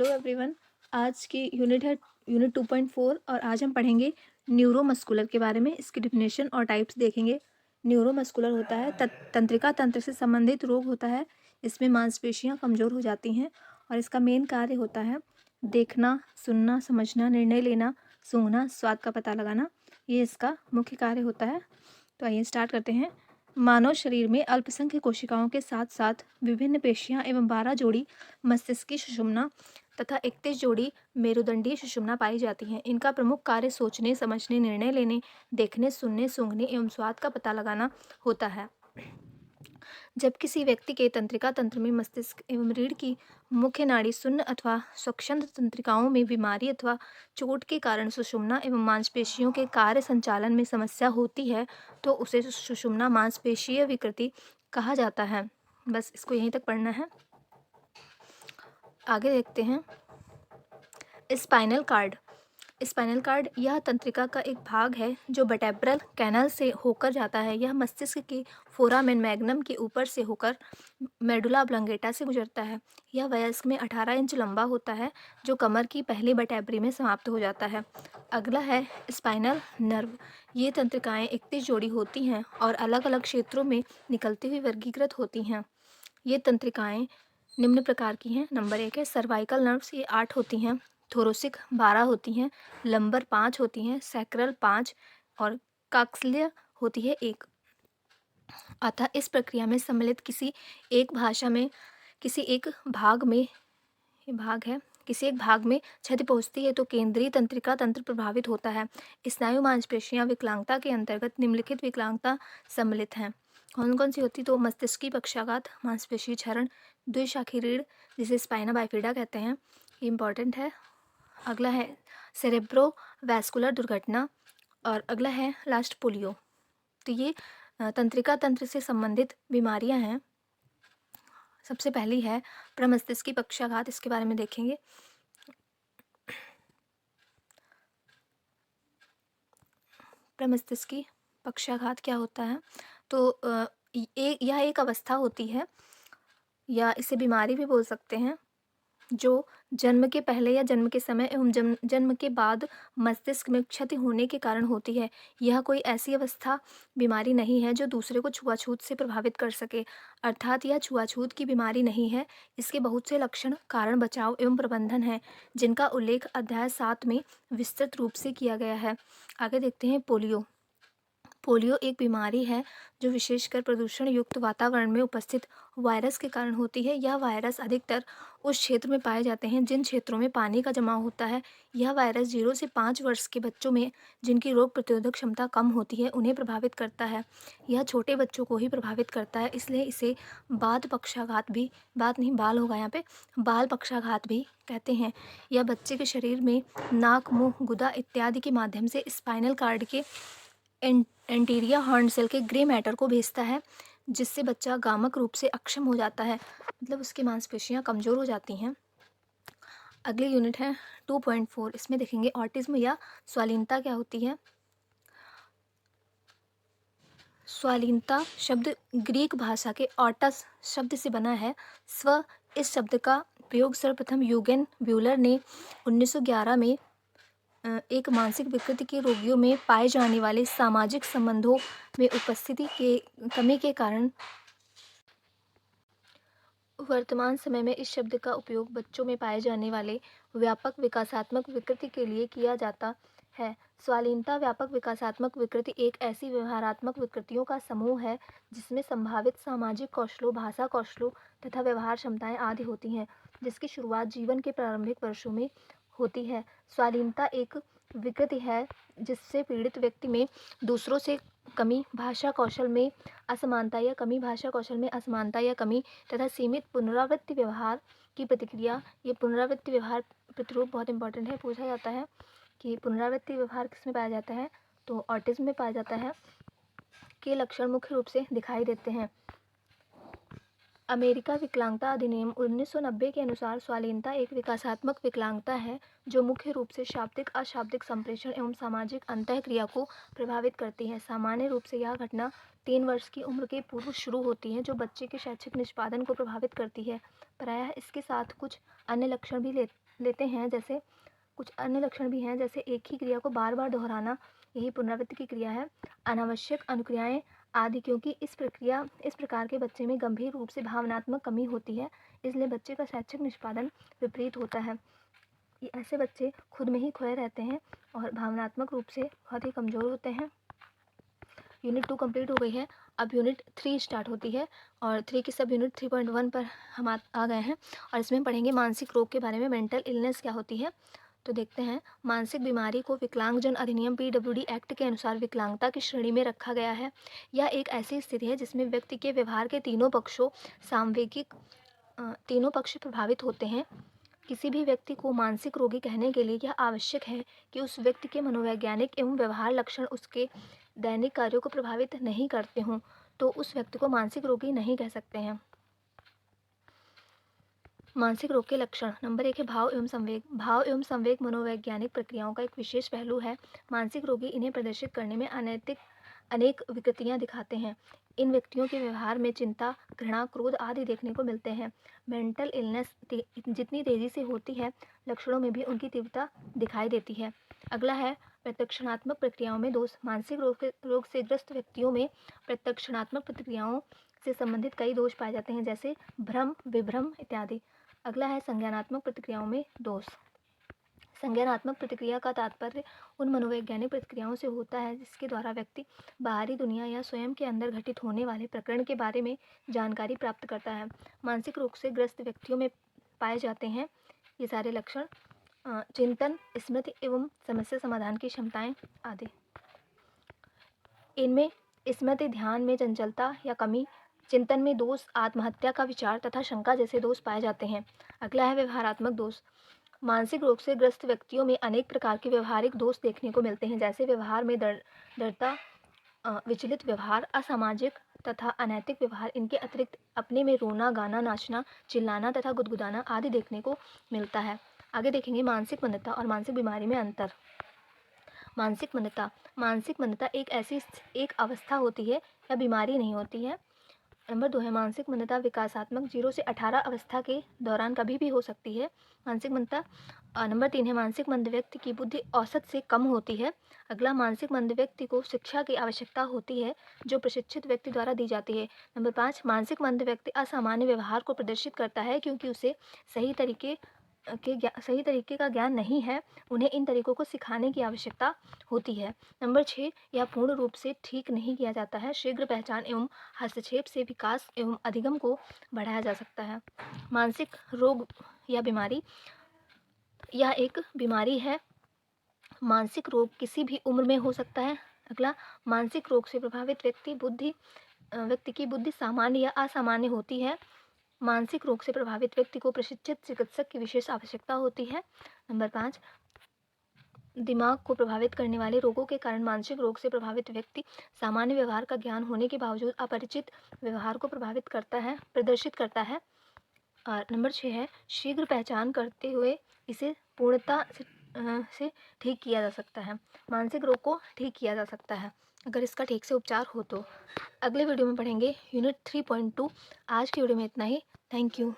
Hello everyone. आज की unit है यूनिट 2.4 और आज हम पढ़ेंगे न्यूरोमस्कुलर के बारे में। इसकी डिफिनेशन और टाइप्स देखेंगे। न्यूरोमस्कुलर होता है तंत्रिका तंत्र से संबंधित रोग होता है। इसमें मांसपेशियां कमज़ोर हो जाती हैं और इसका मेन कार्य होता है देखना, सुनना, समझना, निर्णय लेना, सूंघना, स्वाद का पता लगाना। ये इसका मुख्य कार्य होता है। तो आइए स्टार्ट करते हैं। मानव शरीर में अल्पसंख्य कोशिकाओं के साथ साथ विभिन्न पेशियां एवं 12 जोड़ी मस्तिष्की सुषुम्ना तथा 31 जोड़ी मेरुदंडीय सुषुम्ना पाई जाती हैं। इनका प्रमुख कार्य सोचने, समझने, निर्णय लेने, देखने, सुनने, सूंघने एवं स्वाद का पता लगाना होता है। जब किसी व्यक्ति के तंत्रिका तंत्र में मस्तिष्क एवं रीढ़ की मुख्य नाड़ी शून्य अथवा स्वच्छंद तंत्रिकाओं में बीमारी अथवा चोट के कारण सुषुम्ना एवं मांसपेशियों के कार्य संचालन में समस्या होती है तो उसे सुषुम्ना मांसपेशीय विकृति कहा जाता है। बस इसको यहीं तक पढ़ना है। आगे देखते हैं। स्पाइनल कार्ड यह तंत्रिका का एक भाग है जो वर्टेब्रल कैनल से होकर जाता है। यह मस्तिष्क के फोरामेन मैग्नम के ऊपर से होकर मेडुला ऑब्लंगेटा से गुजरता है। यह वयस्क में 18 इंच लंबा होता है जो कमर की पहली वर्टेब्री में समाप्त हो जाता है। अगला है स्पाइनल नर्व। ये तंत्रिकाएं 31 जोड़ी होती हैं और अलग अलग क्षेत्रों में निकलती हुई वर्गीकृत होती हैं। ये तंत्रिकाएं निम्न प्रकार की हैं। नंबर 1 है सर्वाइकल नर्व्स, ये 8 होती हैं। थोरोसिक 12 होती हैं। लंबर 5 होती हैं। सैक्रल 5 और काक्सिलिया होती है 1। अतः इस प्रक्रिया में सम्मिलित किसी एक भाग में क्षति पहुंचती है तो केंद्रीय तंत्रिका तंत्र प्रभावित होता है। स्नायु मांसपेशियां विकलांगता के अंतर्गत निम्नलिखित विकलांगता सम्मिलित हैं। कौन कौन सी होती? तो मस्तिष्की पक्षाघात, मांसपेशी क्षरण, द्विशाखी रीढ़ जिसे स्पाइना बाइफिडा कहते हैं, ये इंपॉर्टेंट है। अगला है सेरेब्रो वैस्कुलर दुर्घटना और अगला है लास्ट पोलियो। तो ये तंत्रिका तंत्र से संबंधित बीमारियां हैं। सबसे पहली है प्रमस्तिष्की पक्षाघात, इसके बारे में देखेंगे। प्रमस्तिष्की पक्षाघात क्या होता है? तो यह एक अवस्था होती है या इसे बीमारी भी बोल सकते हैं जो जन्म के पहले या जन्म के समय एवं जन्म के बाद मस्तिष्क में क्षति होने के कारण होती है। यह कोई ऐसी अवस्था बीमारी नहीं है जो दूसरे को छुआछूत से प्रभावित कर सके, अर्थात यह छुआछूत की बीमारी नहीं है। इसके बहुत से लक्षण, कारण, बचाव एवं प्रबंधन हैं जिनका उल्लेख अध्याय 7 में विस्तृत रूप से किया गया है। आगे देखते हैं पोलियो। पोलियो एक बीमारी है जो विशेषकर प्रदूषण युक्त वातावरण में उपस्थित वायरस के कारण होती है। यह वायरस अधिकतर उस क्षेत्र में पाए जाते हैं जिन क्षेत्रों में पानी का जमाव होता है। यह वायरस 0 से 5 वर्ष के बच्चों में जिनकी रोग प्रतिरोधक क्षमता कम होती है उन्हें प्रभावित करता है। यह छोटे बच्चों को ही प्रभावित करता है, इसलिए इसे बाल पक्षाघात भी कहते हैं। यह बच्चे के शरीर में नाक, मुंह, गुदा इत्यादि के माध्यम से स्पाइनल कार्ड के एंटीरियर हॉर्न सेल के ग्रे मैटर को भेजता है जिससे बच्चा गामक रूप से अक्षम हो जाता है, मतलब उसकी मांसपेशियां कमज़ोर हो जाती हैं। अगली यूनिट है 2.4। इसमें देखेंगे ऑटिज्म या स्वालीनता क्या होती है। स्वालीनता शब्द ग्रीक भाषा के ऑटस शब्द से बना है। इस शब्द का प्रयोग सर्वप्रथम यूगेन ब्यूलर ने 1911 में एक मानसिक विकृति के रोगियों में पाए जाने वाले सामाजिक संबंधों में उपस्थिति के कमी के कारण। वर्तमान समय में इस शब्द का उपयोग बच्चों में पाए जाने वाले व्यापक विकासात्मक विकृति के लिए किया जाता है। स्वालीनता व्यापक विकासात्मक विकृति एक ऐसी व्यवहारात्मक विकृतियों का समूह है जिसमें संभावित सामाजिक कौशलों, भाषा कौशलों तथा व्यवहार क्षमताएं आदि होती हैं, जिसकी शुरुआत जीवन के प्रारंभिक वर्षों में होती है। स्वालीनता एक विकृति है जिससे पीड़ित व्यक्ति में दूसरों से कमी, भाषा कौशल में असमानता या कमी तथा सीमित पुनरावृत्ति व्यवहार की प्रतिक्रिया। ये पुनरावृत्ति व्यवहार प्रतिरूप बहुत इंपॉर्टेंट है, पूछा जाता है कि पुनरावृत्ति व्यवहार किसमें पाया जाता है, तो ऑटिज्म में पाया जाता है, के लक्षण मुख्य रूप से दिखाई देते हैं। अमेरिका विकलांगता अधिनियम 1990 के अनुसार स्वालीनता एक विकासात्मक विकलांगता है जो मुख्य रूप से शाब्दिक, अशाब्दिक संप्रेषण एवं सामाजिक अंतःक्रिया को प्रभावित करती है। सामान्य रूप से यह घटना 3 वर्ष की उम्र के पूर्व शुरू होती है, जो बच्चे के शैक्षिक निष्पादन को प्रभावित करती है। प्रायः इसके साथ कुछ अन्य लक्षण भी लेते हैं, जैसे कुछ अन्य लक्षण भी हैं, जैसे एक ही क्रिया को बार बार दोहराना, यही पुनरावृत्ति की क्रिया है। अनावश्यक अनुक्रियाएं आदि, क्योंकि इस प्रकार के बच्चे में गंभीर रूप से भावनात्मक कमी होती है, इसलिए बच्चे का शैक्षिक निष्पादन विपरीत होता है। ये ऐसे बच्चे खुद में ही खोए रहते हैं और भावनात्मक रूप से बहुत ही कमज़ोर होते हैं। यूनिट 2 कंप्लीट हो गई है। अब यूनिट 3 स्टार्ट होती है और 3 की सब यूनिट 3.1 पर हम आ गए हैं और इसमें पढ़ेंगे मानसिक रोग के बारे में, मेंटल इलनेस क्या होती है। तो देखते हैं, मानसिक बीमारी को विकलांगजन अधिनियम पीडब्ल्यूडी एक्ट के अनुसार विकलांगता की श्रेणी में रखा गया है। यह एक ऐसी स्थिति है जिसमें व्यक्ति के व्यवहार के तीनों पक्ष प्रभावित होते हैं। किसी भी व्यक्ति को मानसिक रोगी कहने के लिए यह आवश्यक है कि उस व्यक्ति के मनोवैज्ञानिक एवं व्यवहार लक्षण उसके दैनिक कार्यों को प्रभावित नहीं करते हों, तो उस व्यक्ति को मानसिक रोगी नहीं कह सकते हैं। मानसिक रोग के लक्षण। नंबर 1 है भाव एवं संवेग। भाव एवं संवेग मनोवैज्ञानिक प्रक्रियाओं का एक विशेष पहलू है। मानसिक रोगी इन्हें प्रदर्शित करने में अनेक विकृतियां दिखाते हैं। इन व्यक्तियों के व्यवहार में चिंता, घृणा, क्रोध आदि देखने को मिलते हैं। मेंटल इलनेस जितनी तेजी से होती है, लक्षणों में भी उनकी तीव्रता दिखाई देती है। अगला है प्रत्यक्षणात्मक प्रक्रियाओं में दोष। मानसिक रोग से ग्रस्त व्यक्तियों में प्रत्यक्षणात्मक प्रक्रियाओं से संबंधित कई दोष पाए जाते हैं, जैसे भ्रम, विभ्रम इत्यादि। अगला है संज्ञानात्मक प्रतिक्रियाओं में दोष। संज्ञानात्मक प्रतिक्रिया का तात्पर्य उन मनोवैज्ञानिक प्रतिक्रियाओं से होता है जिसके द्वारा व्यक्ति बाहरी दुनिया या स्वयं के अंदर घटित होने वाले प्रकरण के बारे में जानकारी प्राप्त करता है। मानसिक रोग से ग्रस्त व्यक्तियों में पाए जाते हैं ये सारे लक्षण: चिंतन, स्मृति एवं समस्या समाधान की क्षमताएं आदि। इनमें स्मृति, ध्यान में चंचलता या कमी, चिंतन में दोष, आत्महत्या का विचार तथा शंका जैसे दोष पाए जाते हैं। अगला है व्यवहारात्मक दोष। मानसिक रोग से ग्रस्त व्यक्तियों में अनेक प्रकार के व्यवहारिक दोष देखने को मिलते हैं, जैसे व्यवहार में दृढ़ता, विचलित व्यवहार, असामाजिक तथा अनैतिक व्यवहार। इनके अतिरिक्त अपने में रोना, गाना, नाचना, चिल्लाना तथा गुदगुदाना आदि देखने को मिलता है। आगे देखेंगे मानसिक मंदता और मानसिक बीमारी में अंतर। मानसिक मंदता एक अवस्था होती है या बीमारी नहीं होती है। नंबर 2 है मानसिक मंदता विकासात्मक 0 से 18 अवस्था के दौरान कभी भी हो सकती है मानसिक मंदता। नंबर 3 है मानसिक मंद व्यक्ति की बुद्धि औसत से कम होती है। अगला, मानसिक मंद व्यक्ति को शिक्षा की आवश्यकता होती है जो प्रशिक्षित व्यक्ति द्वारा दी जाती है। नंबर 5, मानसिक मंद व्यक्ति असामान्य व्यवहार को प्रदर्शित करता है क्योंकि उसे सही तरीके का ज्ञान नहीं है, उन्हें इन तरीकों को सिखाने की आवश्यकता होती है। नंबर 6, यह पूर्ण रूप से ठीक नहीं किया जाता है। शीघ्र पहचान एवं हस्तक्षेप से विकास एवं अधिगम को बढ़ाया जा सकता है। मानसिक रोग या बीमारी, यह एक बीमारी है। मानसिक रोग किसी भी उम्र में हो सकता है। अगला, मानसिक रोग से प्रभावित व्यक्ति की बुद्धि सामान्य या असामान्य होती है। मानसिक रोग से प्रभावित व्यक्ति को प्रशिक्षित चिकित्सक की विशेष आवश्यकता होती है। नंबर 5, दिमाग को प्रभावित करने वाले रोगों के कारण मानसिक रोग से प्रभावित व्यक्ति सामान्य व्यवहार का ज्ञान होने के बावजूद अपरिचित व्यवहार को प्रदर्शित करता है। और नंबर 6 है शीघ्र पहचान करते हुए इसे पूर्णता से ठीक किया जा सकता है। मानसिक रोग को ठीक किया जा सकता है अगर इसका ठीक से उपचार हो तो। अगले वीडियो में पढ़ेंगे यूनिट 3.2। आज की वीडियो में इतना ही। Thank you.